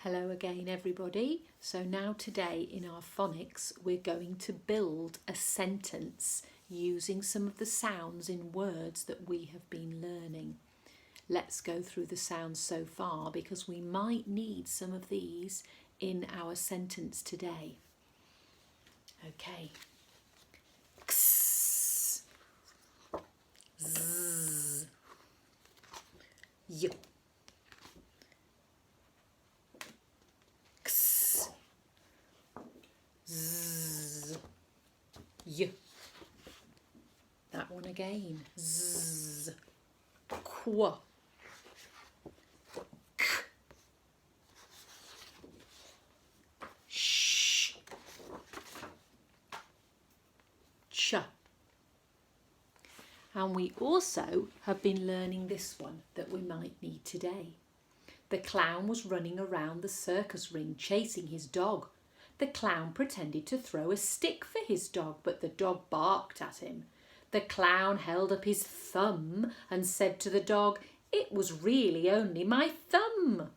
Hello again everybody. So now today in our phonics we're going to build a sentence using some of the sounds in words that we have been learning. Let's go through the sounds so far because we might need some of these in our sentence today. Okay. X, z, y. Z, y. That one again. Z, qu, k, sh, ch. And we also have been learning this one that we might need today. The clown was running around the circus ring chasing his dog. The clown pretended to throw a stick for his dog, but the dog barked at him. The clown held up his thumb and said to the dog, "It was really only my thumb."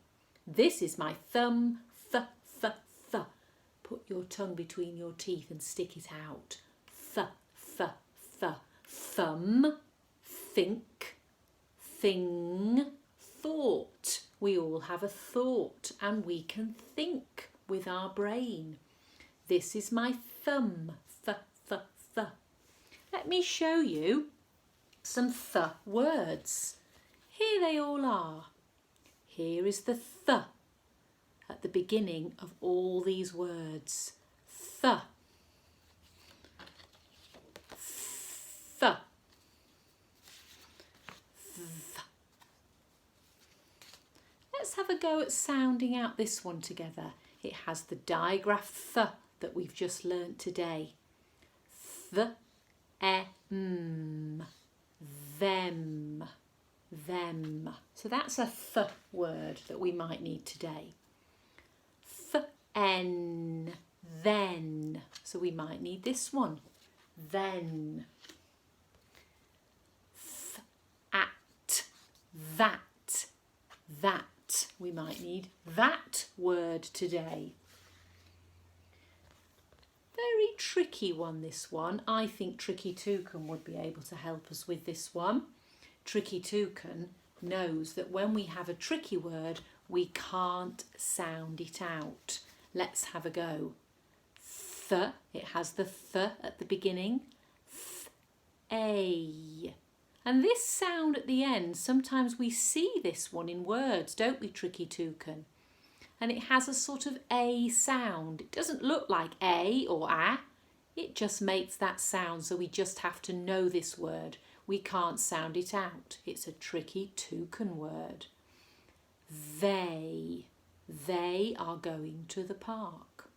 "This is my thumb, th, th, th." Put your tongue between your teeth and stick it out. Th, th, th. Thumb, think, thing, thought. We all have a thought and we can think with our brain. This is my thumb, th, th, th. Let me show you some th words. Here they all are. Here is the th at the beginning of all these words. Th, th, th. Let's have a go at sounding out this one together. It has the digraph th that we've just learnt today. Th, them, them. So that's a th word that we might need today. N, then. So we might need this one. Then. At, that, that. We might need that word today. Very tricky one, this one. I think Tricky Toucan would be able to help us with this one. Tricky Toucan knows that when we have a tricky word, we can't sound it out. Let's have a go. Th, it has the th at the beginning. A. And this sound at the end, sometimes we see this one in words, don't we, Tricky Toucan? And it has a sort of A sound. It doesn't look like A or A. It just makes that sound, so we just have to know this word. We can't sound it out. It's a Tricky Toucan word. They are going to the park.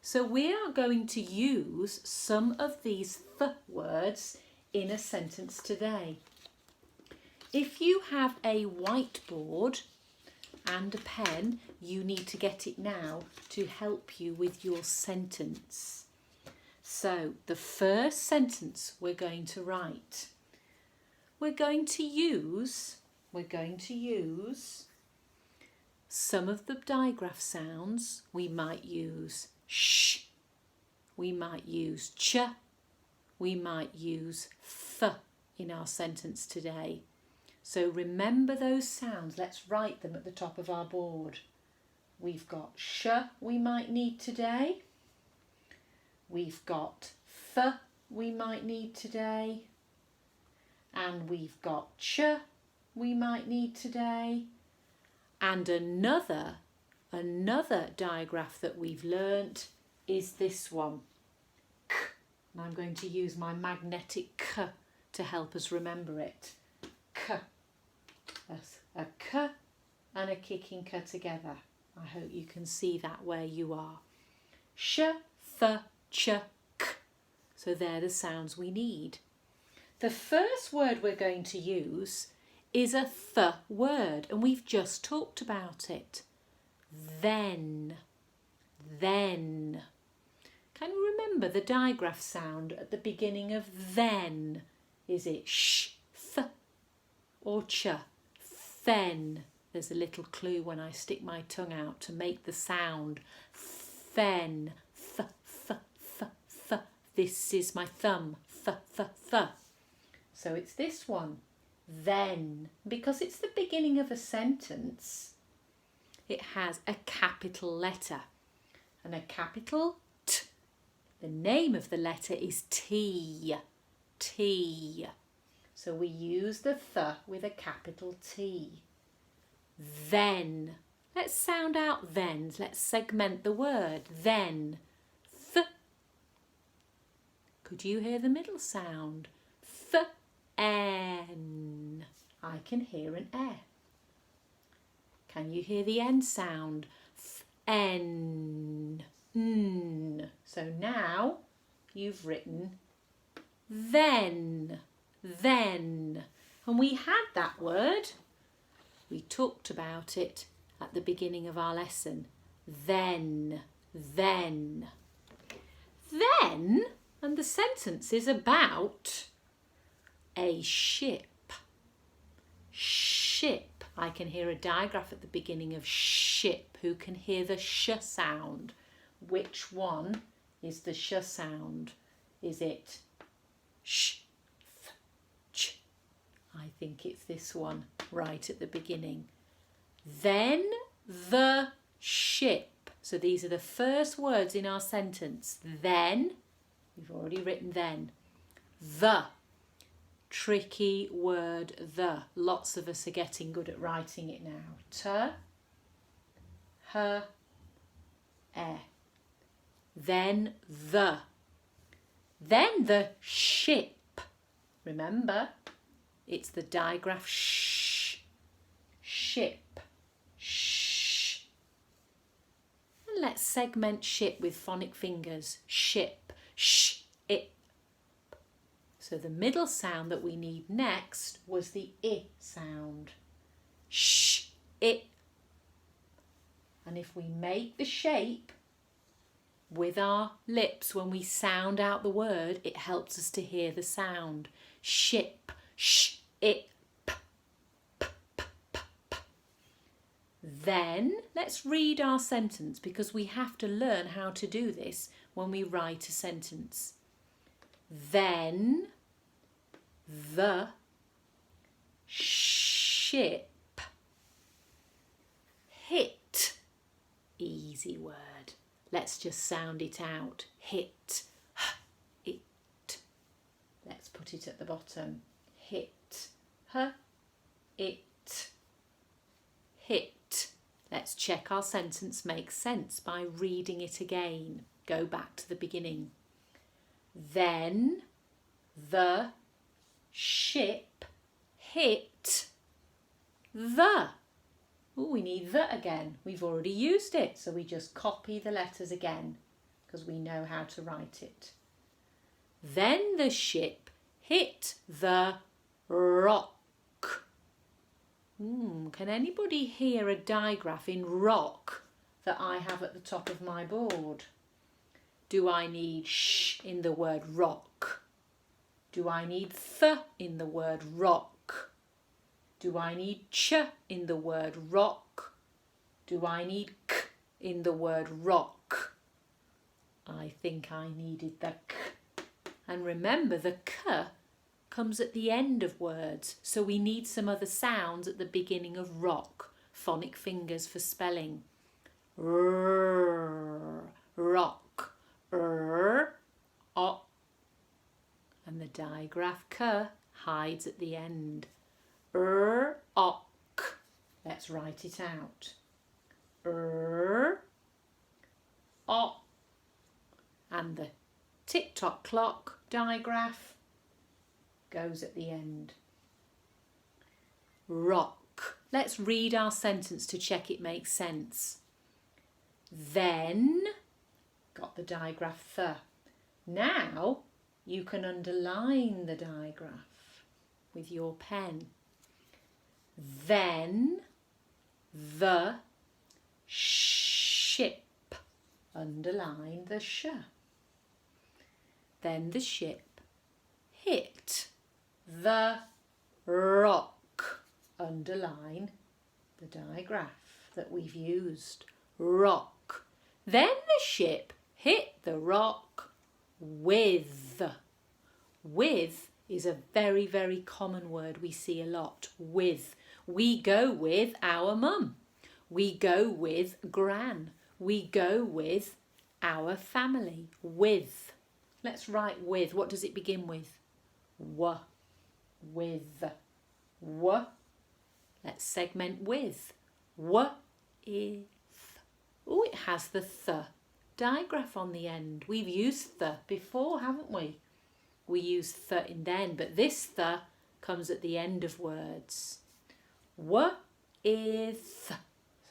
So we are going to use some of these th words in a sentence today. If you have a whiteboard and a pen, you need to get it now to help you with your sentence. So the first sentence we're going to write, we're going to use some of the digraph sounds. We might use sh, we might use ch, we might use th in our sentence today. So remember those sounds. Let's write them at the top of our board. We've got sh we might need today. We've got th we might need today. And we've got ch we might need today. And another digraph that we've learnt is this one. K. And I'm going to use my magnetic K to help us remember it. K. That's a K and a kicking K together. I hope you can see that where you are. Sh, th, ch, k. So they're the sounds we need. The first word we're going to use is a th word, and we've just talked about it. Then. Then. Can you remember the digraph sound at the beginning of then? Is it sh, th, or ch? Then. there's a little clue when I stick my tongue out to make the sound fen, th, th, th, th. This is my thumb, th, th, th. So it's this one, then. Because it's the beginning of a sentence, it has a capital letter and a capital T. The name of the letter is T. T. So we use the th with a capital T. Then. Let's sound out thens. Let's segment the word. Then. Th. Could you hear the middle sound? Th. N. I can hear an E. Can you hear the end sound? Th. N. N. So now you've written then. Then. And we had that word. We talked about it at the beginning of our lesson. Then. Then. Then, and the sentence is about a ship. Ship. I can hear a digraph at the beginning of ship. Who can hear the sh sound? Which one is the sh sound? Is it sh, th, ch? I think it's this one right at the beginning. Then the ship. So these are the first words in our sentence. Then, we've already written then. The. Tricky word, the. Lots of us are getting good at writing it now. T, h, e. Then the. Then the ship. Remember, it's the digraph sh. Ship. Sh. And let's segment ship with phonic fingers. Ship. Sh. It. So the middle sound that we need next was the I sound. Sh. It. And if we make the shape with our lips when we sound out the word, it helps us to hear the sound. Ship, sh, it, p, p, p, p, p. Then let's read our sentence because we have to learn how to do this when we write a sentence. Then the ship hit. Easy word. Let's just sound it out. Hit. It. Let's put it at the bottom. Hit. It. Hit. Let's check our sentence makes sense by reading it again. Go back to the beginning. Then the ship hit the. Oh, we need the again. We've already used it, so we just copy the letters again because we know how to write it. Then the ship hit the rock. Can anybody hear a digraph in rock that I have at the top of my board? Do I need sh in the word rock? Do I need th in the word rock? Do I need ch in the word rock? Do I need k in the word rock? I think I needed the k. And remember, the k comes at the end of words, so we need some other sounds at the beginning of rock. Phonic fingers for spelling. R, rock. R, o. And the digraph k hides at the end. Ok. Let's write it out. O. And the tick-tock clock digraph goes at the end. Rock. Let's read our sentence to check it makes sense. Then, got the digraph th. Now you can underline the digraph with your pen. Then the ship. Underline the sh. Then the ship hit the rock. Underline the digraph that we've used. Rock. Then the ship hit the rock with. With is a very, very common word we see a lot. With. We go with our mum. We go with Gran. We go with our family. With. Let's write with. What does it begin with? W. With. W. Let's segment with. W. If. Oh, it has the th digraph on the end. We've used th before, haven't we? We use th in then, but this th comes at the end of words. W. If.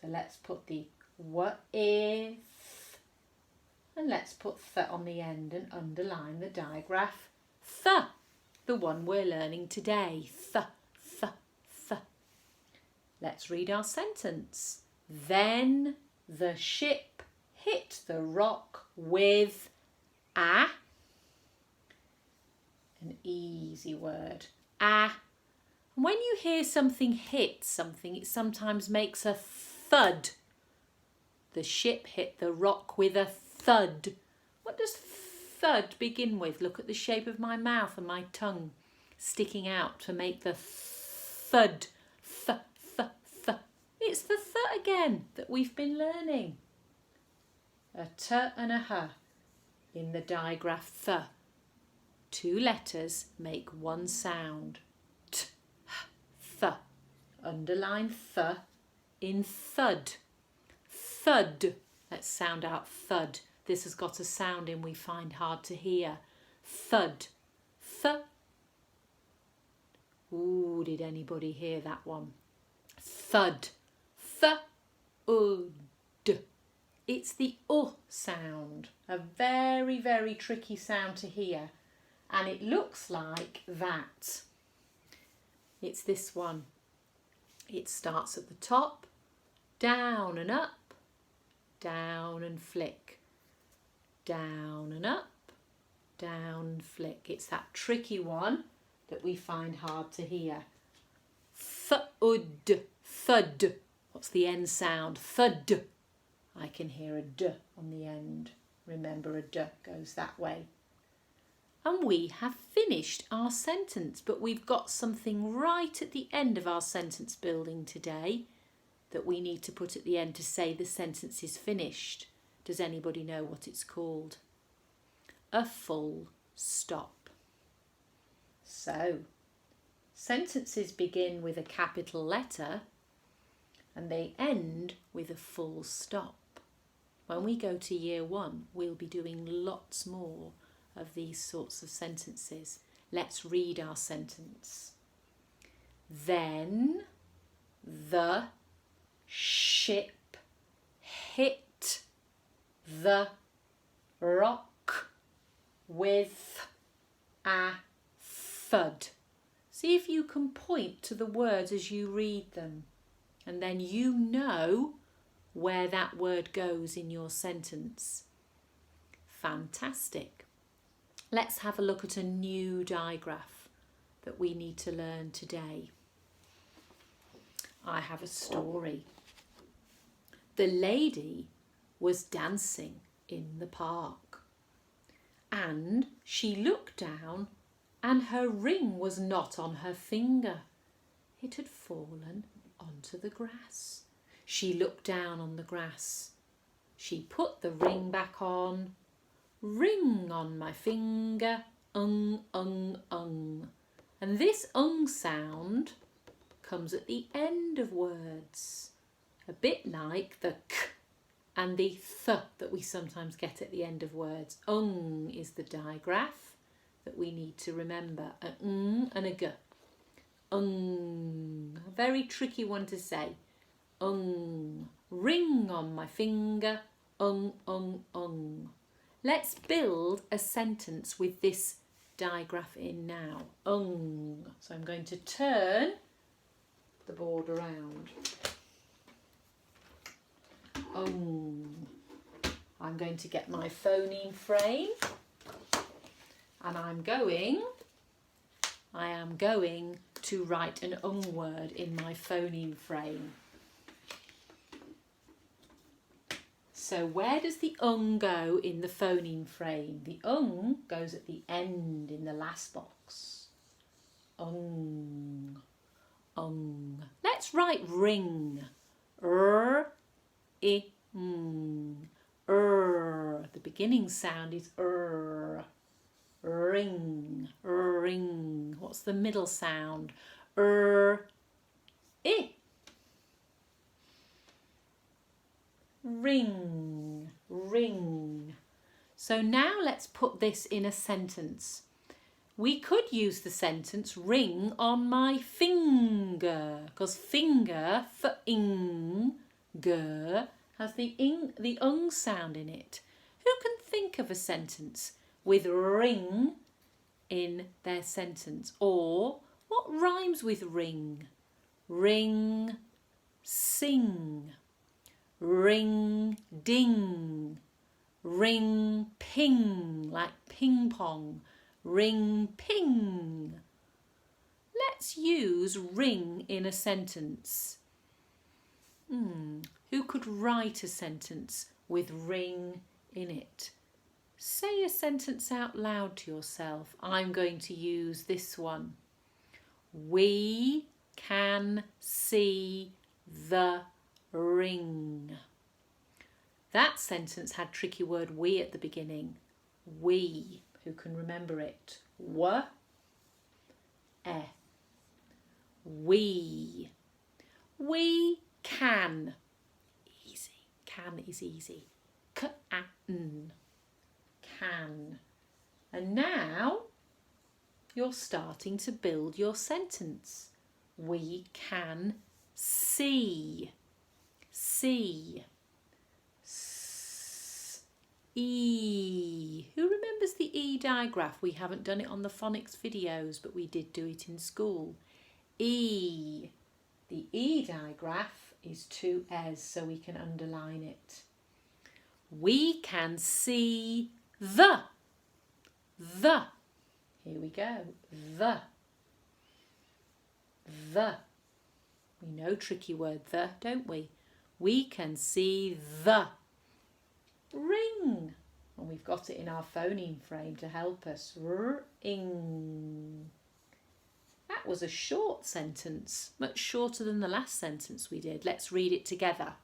So let's put the w if, and let's put th on the end and underline the digraph th, the one we're learning today. Th, th, th. Let's read our sentence. Then the ship hit the rock with a, an easy word, a. When you hear something hit something, it sometimes makes a thud. The ship hit the rock with a thud. What does thud begin with? Look at the shape of my mouth and my tongue sticking out to make the thud. Th, th, th. It's the th again that we've been learning. A t and a h in the digraph th. Two letters make one sound. T, h, th. Underline th in thud. Thud. Let's sound out thud. This has got a sound in we find hard to hear. Thud. Th. Ooh, did anybody hear that one? Thud. Th. D. It's the sound. A very, very tricky sound to hear. And it looks like that. It's this one. It starts at the top, down and up, down and flick, down and up, down and flick. It's that tricky one that we find hard to hear. Thud, thud. What's the end sound? Thud. I can hear a d on the end. Remember, a d goes that way. And we have finished our sentence, but we've got something right at the end of our sentence building today that we need to put at the end to say the sentence is finished. Does anybody know what it's called? A full stop. So, sentences begin with a capital letter and they end with a full stop. When we go to year 1, we'll be doing lots more of these sorts of sentences. Let's read our sentence. Then the ship hit the rock with a thud. See if you can point to the words as you read them, and then you know where that word goes in your sentence. Fantastic. Let's have a look at a new digraph that we need to learn today. I have a story. The lady was dancing in the park and she looked down and her ring was not on her finger. It had fallen onto the grass. She looked down on the grass. She put the ring back on. Ring on my finger, and this sound comes at the end of words, a bit like the k and the th that we sometimes get at the end of words. Is the digraph that we need to remember, a and a g. A very tricky one to say. Ring on my finger, Let's build a sentence with this digraph in now. So I'm going to turn the board around. I'm going to get my phoneme frame and I am going to write an word in my phoneme frame. So where does the go in the phoneme frame? The goes at the end in the last box. Let's write ring. I, The beginning sound is ring, ring. What's the middle sound? I. Ring, ring. So now let's put this in a sentence. We could use the sentence ring on my finger, because finger for has the sound in it. Who can think of a sentence with ring in their sentence? Or what rhymes with ring? Ring, sing. Ring, ding. Ring, ping, like ping pong. Ring, ping. Let's use ring in a sentence. Who could write a sentence with ring in it? Say a sentence out loud to yourself. I'm going to use this one. We can see the ring. That sentence had tricky word we at the beginning. We. Who can remember it? W, e. We. We can. Easy. Can is easy. Can. Can. And now you're starting to build your sentence. We can see. See. E. Who remembers the E digraph? We haven't done it on the phonics videos, but we did do it in school. E. The E digraph is two E's, so we can underline it. We can see the. The. Here we go. The. The. We know tricky word the, don't we? We can see the ring. And we've got it in our phoneme frame to help us. Ring. That was a short sentence, much shorter than the last sentence we did. Let's read it together.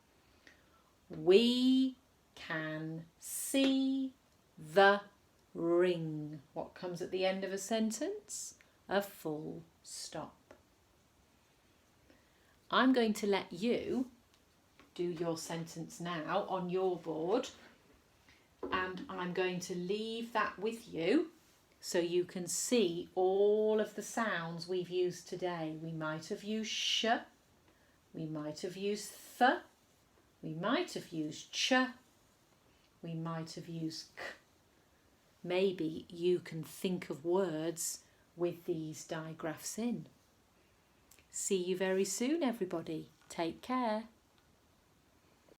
We can see the ring. What comes at the end of a sentence? A full stop. I'm going to let you do your sentence now on your board, and I'm going to leave that with you so you can see all of the sounds we've used today. We might have used sh, we might have used th, we might have used ch, we might have used k. Maybe you can think of words with these digraphs in. See you very soon, everybody. Take care.